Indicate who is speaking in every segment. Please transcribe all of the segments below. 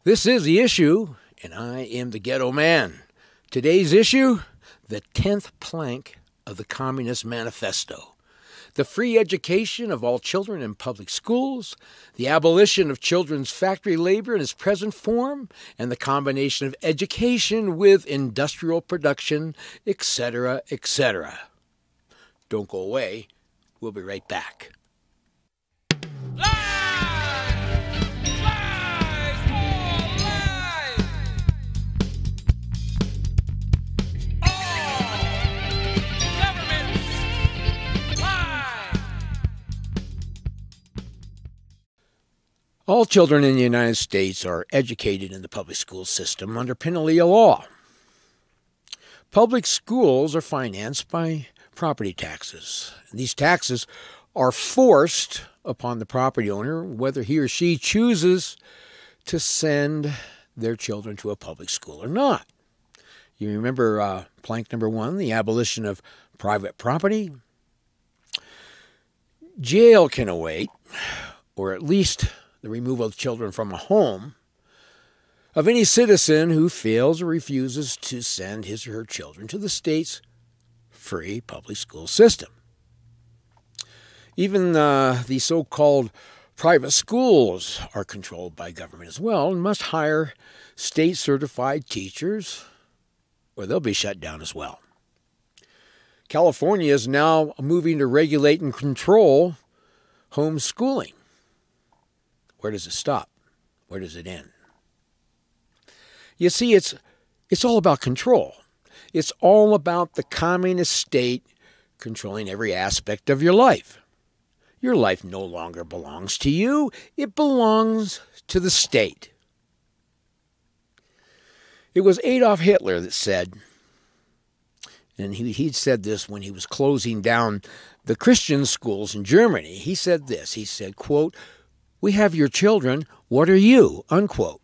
Speaker 1: This is The Issue, and I am the Ghetto Man. Today's issue, the 10th plank of the Communist Manifesto. The free education of all children in public schools, the abolition of children's factory labor in its present form, and the combination of education with industrial production, etc., etc. Don't go away. We'll be right back. All children in the United States are educated in the public school system under penalty of law. Public schools are financed by property taxes. These taxes are forced upon the property owner whether he or she chooses to send their children to a public school or not. You remember plank number 1, the abolition of private property? Jail can await, or at least the removal of children from a home, of any citizen who fails or refuses to send his or her children to the state's free public school system. Even the so-called private schools are controlled by government as well and must hire state-certified teachers or they'll be shut down as well. California is now moving to regulate and control homeschooling. Where does it stop? Where does it end? You see, it's all about control. It's all about the communist state controlling every aspect of your life. Your life no longer belongs to you. It belongs to the state. It was Adolf Hitler that said, and he'd said this when he was closing down the Christian schools in Germany. He said this, he said, quote, "We have your children, what are you?" unquote.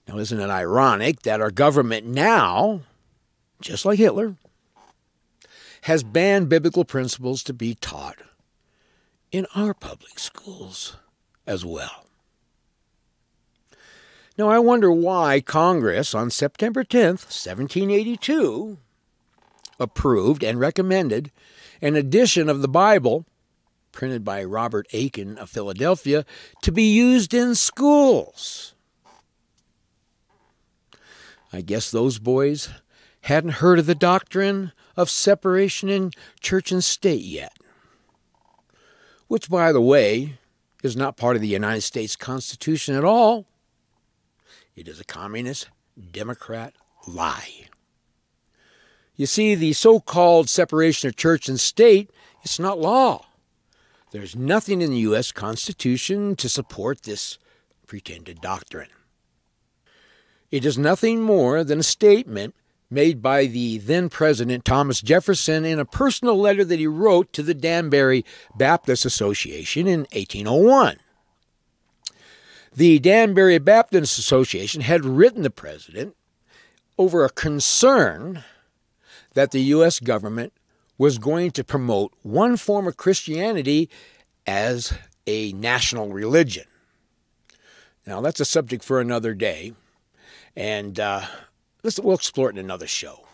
Speaker 1: Now, isn't it ironic that our government now, just like Hitler, has banned biblical principles to be taught in our public schools as well? Now, I wonder why Congress on September 10th, 1782, approved and recommended an edition of the Bible printed by Robert Aiken of Philadelphia, to be used in schools. I guess those boys hadn't heard of the doctrine of separation in church and state yet, which, by the way, is not part of the United States Constitution at all. It is a communist Democrat lie. You see, the so-called separation of church and state, it's not law. There's nothing in the U.S. Constitution to support this pretended doctrine. It is nothing more than a statement made by the then-President Thomas Jefferson in a personal letter that he wrote to the Danbury Baptist Association in 1801. The Danbury Baptist Association had written the president over a concern that the U.S. government was going to promote one form of Christianity as a national religion. Now, that's a subject for another day, and we'll explore it in another show.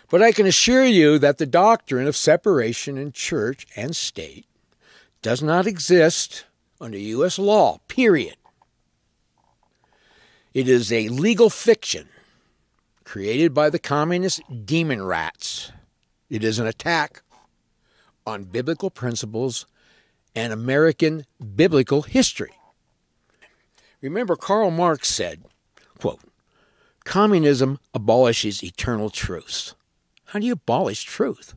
Speaker 1: But I can assure you that the doctrine of separation in church and state does not exist under U.S. law, period. It is a legal fiction created by the communist demon rats. It is an attack on biblical principles and American biblical history. Remember, Karl Marx said, quote, "Communism abolishes eternal truths." How do you abolish truth?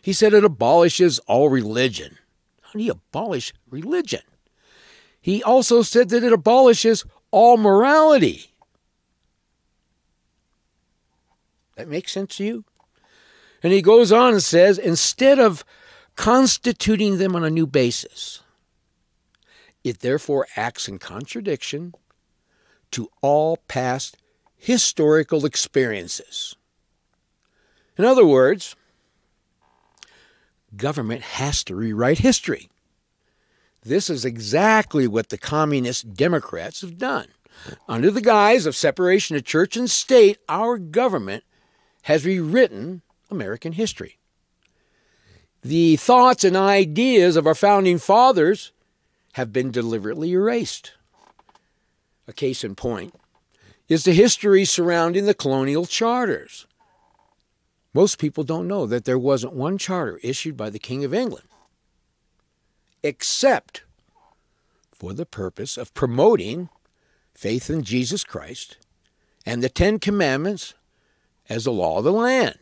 Speaker 1: He said it abolishes all religion. How do you abolish religion? He also said that it abolishes all morality. That makes sense to you? And he goes on and says, instead of constituting them on a new basis, it therefore acts in contradiction to all past historical experiences. In other words, government has to rewrite history. This is exactly what the communist Democrats have done. Under the guise of separation of church and state, our government has rewritten American history. The thoughts and ideas of our founding fathers have been deliberately erased. A case in point is the history surrounding the colonial charters. Most people don't know that there wasn't one charter issued by the King of England, except for the purpose of promoting faith in Jesus Christ and the Ten Commandments as the law of the land.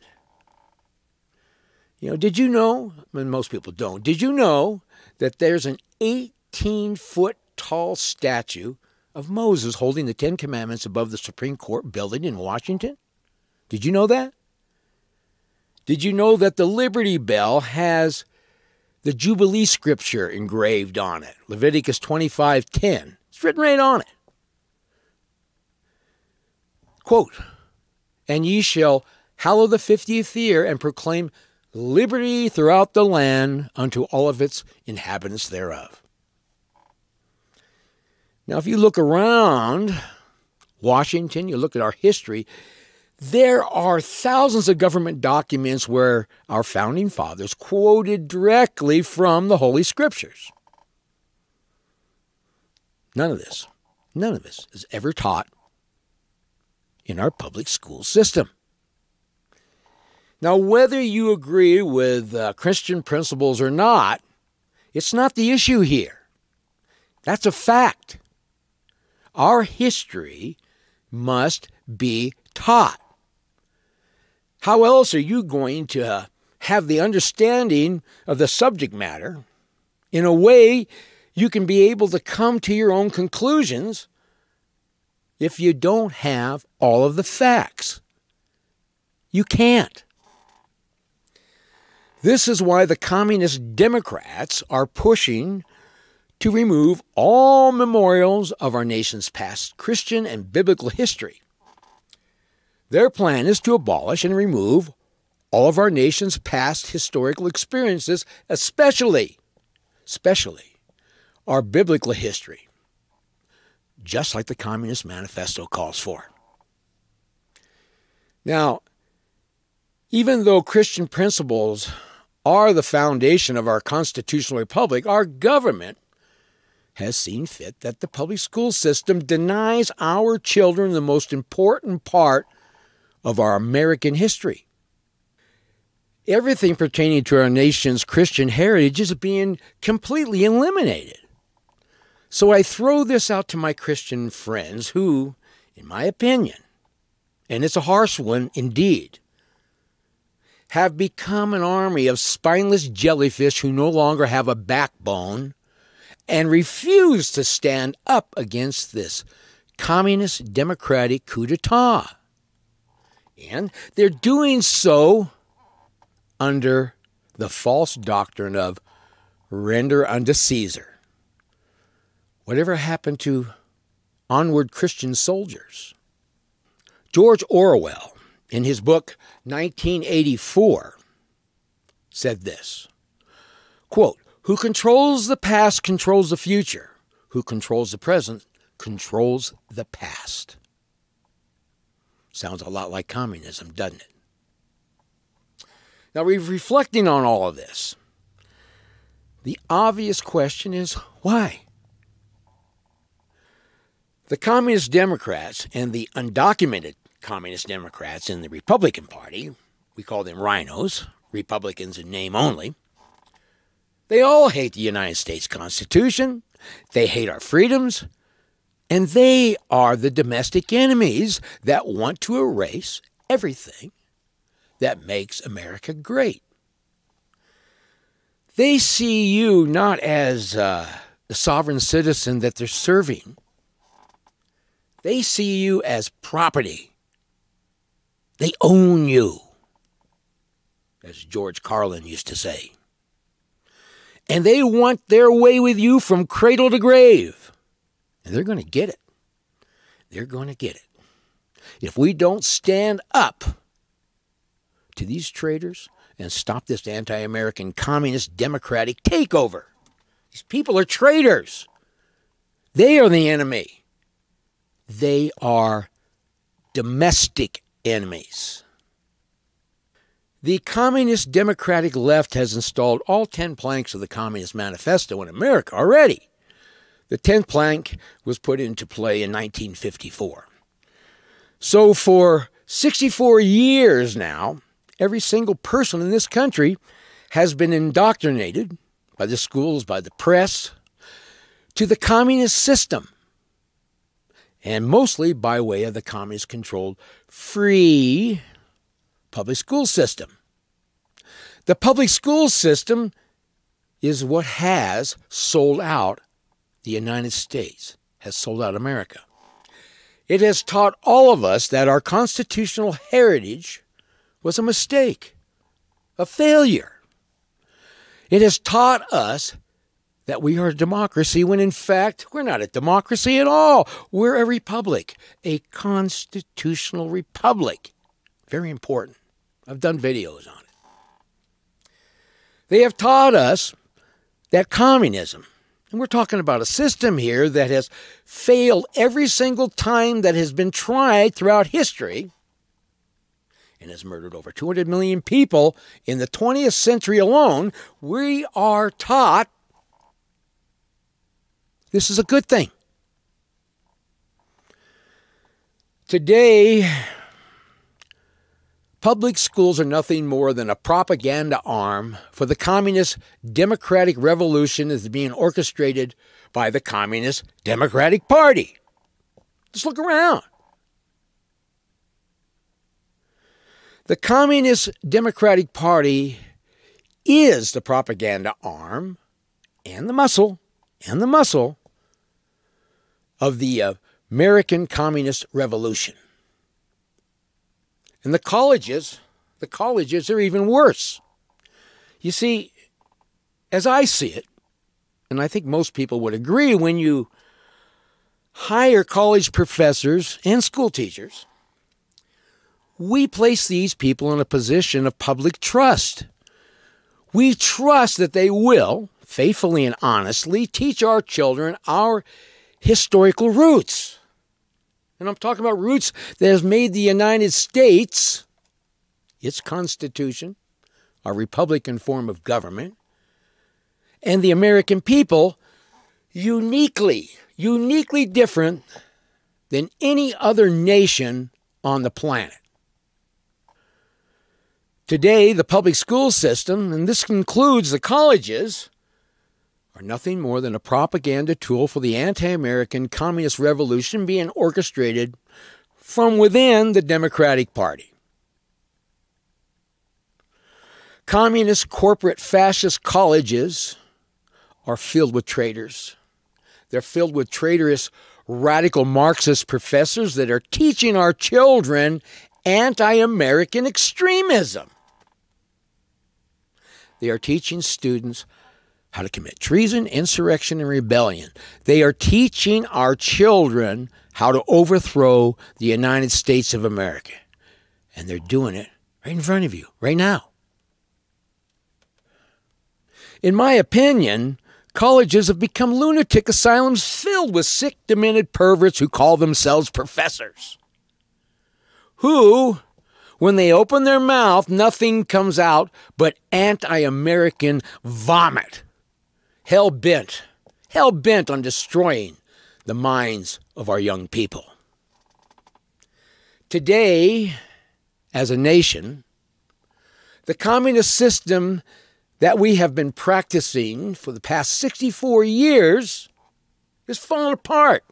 Speaker 1: Did you know, and most people don't, did you know that there's an 18-foot tall statue of Moses holding the Ten Commandments above the Supreme Court building in Washington? Did you know that? Did you know that the Liberty Bell has the Jubilee scripture engraved on it? Leviticus 25:10. It's written right on it. Quote, "And ye shall hallow the 50th year and proclaim liberty throughout the land unto all of its inhabitants thereof." Now, if you look around Washington, you look at our history, there are thousands of government documents where our founding fathers quoted directly from the Holy Scriptures. None of this is ever taught in our public school system. Now, whether you agree with Christian principles or not, it's not the issue here. That's a fact. Our history must be taught. How else are you going to have the understanding of the subject matter in a way you can be able to come to your own conclusions if you don't have all of the facts? You can't. This is why the Communist Democrats are pushing to remove all memorials of our nation's past Christian and biblical history. Their plan is to abolish and remove all of our nation's past historical experiences, especially our biblical history, just like the Communist Manifesto calls for. Now, even though Christian principles are the foundation of our constitutional republic, our government has seen fit that the public school system denies our children the most important part of our American history. Everything pertaining to our nation's Christian heritage is being completely eliminated. So I throw this out to my Christian friends who, in my opinion, and it's a harsh one indeed, have become an army of spineless jellyfish who no longer have a backbone and refuse to stand up against this communist democratic coup d'etat. And they're doing so under the false doctrine of render unto Caesar. Whatever happened to onward Christian soldiers? George Orwell, in his book 1984, said this, quote, "Who controls the past controls the future. Who controls the present controls the past." Sounds a lot like communism, doesn't it? Now, reflecting on all of this, the obvious question is, why? The Communist Democrats and the undocumented Communist Democrats in the Republican Party, we call them rhinos, Republicans in name only, they all hate the United States Constitution, they hate our freedoms, and they are the domestic enemies that want to erase everything that makes America great. They see you not as the sovereign citizen that they're serving. They see you as property. They own you, as George Carlin used to say. And they want their way with you from cradle to grave. And they're going to get it. They're going to get it. If we don't stand up to these traitors and stop this anti-American communist democratic takeover, these people are traitors. They are the enemy. They are domestic enemies. The communist democratic left has installed all 10 planks of the Communist Manifesto in America already. The 10th plank was put into play in 1954. So for 64 years now, every single person in this country has been indoctrinated by the schools, by the press, to the communist system, and mostly by way of the communist-controlled free public school system. The public school system is what has sold out the United States, has sold out America. It has taught all of us that our constitutional heritage was a mistake, a failure. It has taught us that we are a democracy when in fact we're not a democracy at all. We're a republic, a constitutional republic. Very important. I've done videos on it. They have taught us that communism, and we're talking about a system here that has failed every single time that has been tried throughout history and has murdered over 200 million people in the 20th century alone. We are taught this is a good thing. Today, public schools are nothing more than a propaganda arm for the communist democratic revolution that is being orchestrated by the Communist Democratic Party. Just look around. The Communist Democratic Party is the propaganda arm and the muscle of the American Communist Revolution. And the colleges are even worse. You see, as I see it, and I think most people would agree, when you hire college professors and school teachers, we place these people in a position of public trust. We trust that they will, faithfully and honestly, teach our children our historical roots. And I'm talking about roots that has made the United States, its Constitution, a Republican form of government, and the American people uniquely different than any other nation on the planet. Today, the public school system, and this includes the colleges, are nothing more than a propaganda tool for the anti-American communist revolution being orchestrated from within the Democratic Party. Communist, corporate, fascist colleges are filled with traitors. They're filled with traitorous, radical Marxist professors that are teaching our children anti-American extremism. They are teaching students how to commit treason, insurrection, and rebellion. They are teaching our children how to overthrow the United States of America. And they're doing it right in front of you, right now. In my opinion, colleges have become lunatic asylums filled with sick, demented perverts who call themselves professors, who, when they open their mouth, nothing comes out but anti-American vomit. Hell-bent on destroying the minds of our young people. Today, as a nation, the communist system that we have been practicing for the past 64 years is falling apart.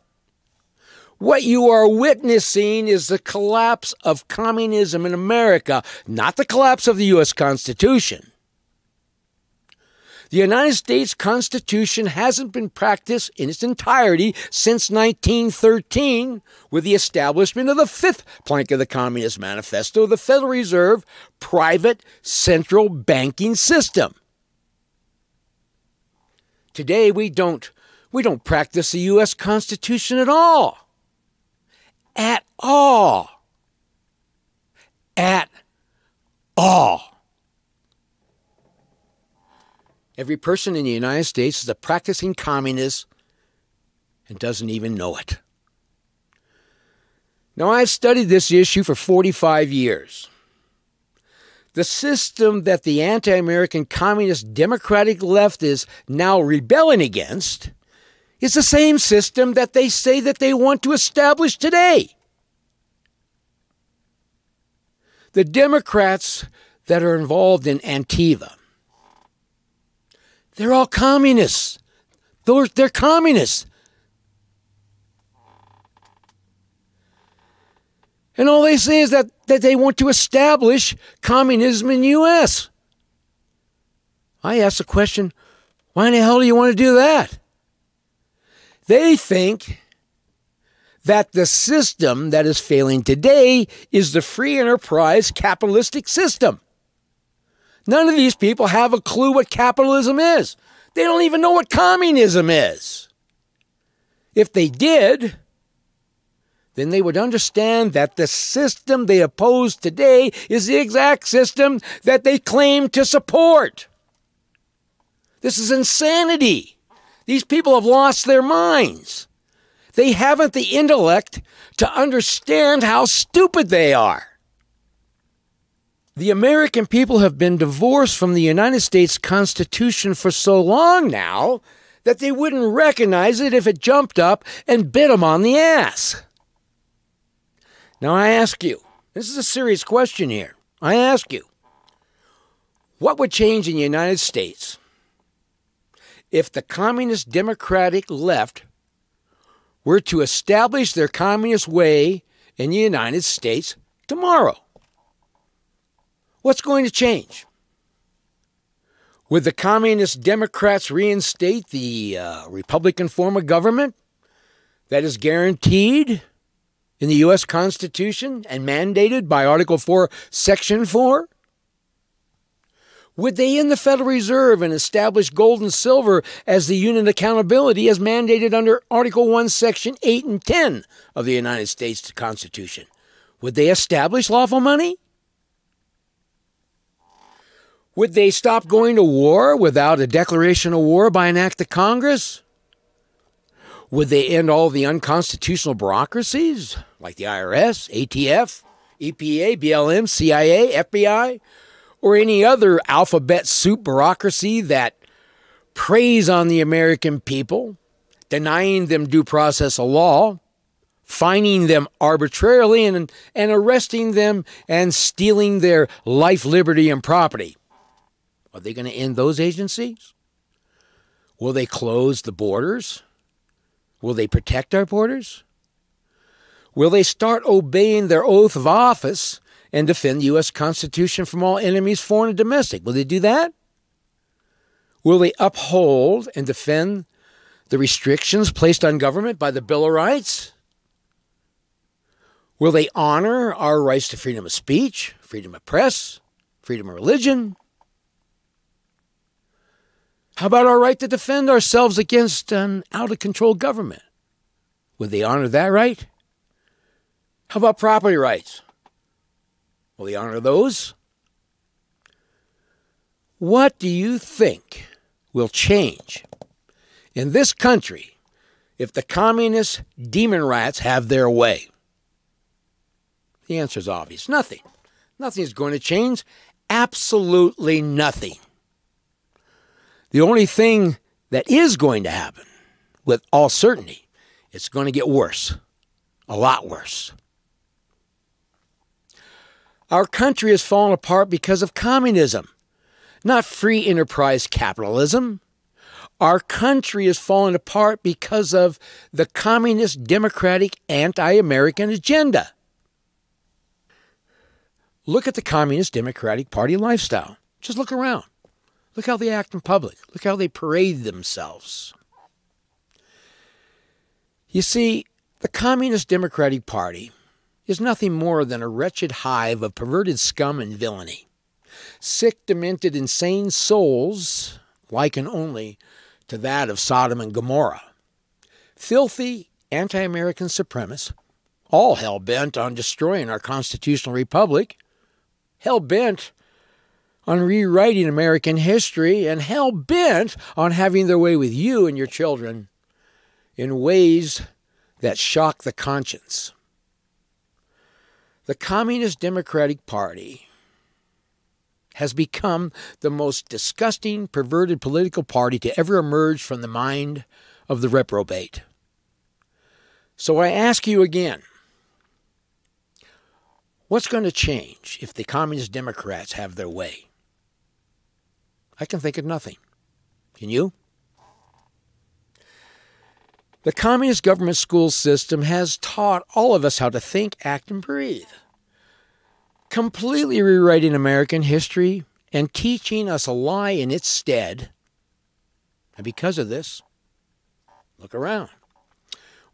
Speaker 1: What you are witnessing is the collapse of communism in America, not the collapse of the U.S. Constitution. The United States Constitution hasn't been practiced in its entirety since 1913 with the establishment of the fifth plank of the Communist Manifesto, the Federal Reserve private central banking system. Today, we don't practice the U.S. Constitution at all. At all. At all. Every person in the United States is a practicing communist and doesn't even know it. Now, I've studied this issue for 45 years. The system that the anti-American communist democratic left is now rebelling against is the same system that they say that they want to establish today. The Democrats that are involved in Antifa, they're all communists. They're communists. And all they say is that they want to establish communism in the U.S. I ask the question, why in the hell do you want to do that? They think that the system that is failing today is the free enterprise capitalistic system. None of these people have a clue what capitalism is. They don't even know what communism is. If they did, then they would understand that the system they oppose today is the exact system that they claim to support. This is insanity. These people have lost their minds. They haven't the intellect to understand how stupid they are. The American people have been divorced from the United States Constitution for so long now that they wouldn't recognize it if it jumped up and bit them on the ass. Now I ask you, this is a serious question here. I ask you, what would change in the United States if the communist democratic left were to establish their communist way in the United States tomorrow? What's going to change? Would the communist Democrats reinstate the Republican form of government that is guaranteed in the U.S. Constitution and mandated by Article 4, Section 4? Would they end the Federal Reserve and establish gold and silver as the unit of accountability as mandated under Article 1, Section 8 and 10 of the United States Constitution? Would they establish lawful money? Would they stop going to war without a declaration of war by an act of Congress? Would they end all the unconstitutional bureaucracies like the IRS, ATF, EPA, BLM, CIA, FBI, or any other alphabet soup bureaucracy that preys on the American people, denying them due process of law, fining them arbitrarily, and arresting them and stealing their life, liberty, and property? Are they going to end those agencies? Will they close the borders? Will they protect our borders? Will they start obeying their oath of office and defend the U.S. Constitution from all enemies, foreign and domestic? Will they do that? Will they uphold and defend the restrictions placed on government by the Bill of Rights? Will they honor our rights to freedom of speech, freedom of press, freedom of religion? How about our right to defend ourselves against an out-of-control government? Would they honor that right? How about property rights? Will they honor those? What do you think will change in this country if the communist demon rats have their way? The answer is obvious. Nothing. Nothing is going to change. Absolutely nothing. The only thing that is going to happen, with all certainty, it's going to get worse. A lot worse. Our country has fallen apart because of communism, not free enterprise capitalism. Our country has fallen apart because of the communist, democratic, anti-American agenda. Look at the Communist Democratic Party lifestyle. Just look around. Look how they act in public. Look how they parade themselves. You see, the Communist Democratic Party is nothing more than a wretched hive of perverted scum and villainy. Sick, demented, insane souls, likened only to that of Sodom and Gomorrah. Filthy, anti-American supremacists, all hell-bent on destroying our constitutional republic, hell-bent on rewriting American history, and hell-bent on having their way with you and your children in ways that shock the conscience. The Communist Democratic Party has become the most disgusting, perverted political party to ever emerge from the mind of the reprobate. So I ask you again, what's going to change if the Communist Democrats have their way? I can think of nothing. Can you? The communist government school system has taught all of us how to think, act, and breathe, completely rewriting American history and teaching us a lie in its stead. And because of this, look around.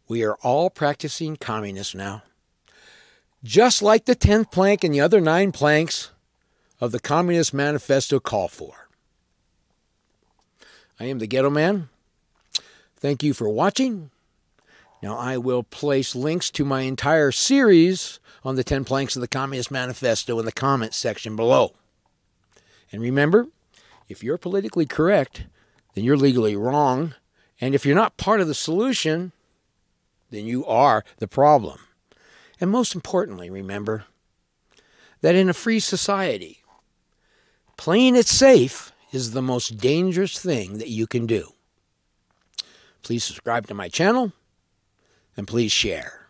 Speaker 1: We are all practicing communism now, just like the 10th plank and the other 9 planks of the Communist Manifesto call for. I am the Ghetto Man. Thank you for watching. Now I will place links to my entire series on the 10 planks of the Communist Manifesto in the comments section below. And remember, if you're politically correct, then you're legally wrong. And if you're not part of the solution, then you are the problem. And most importantly, remember that in a free society, playing it safe is the most dangerous thing that you can do. Please subscribe to my channel, and please share.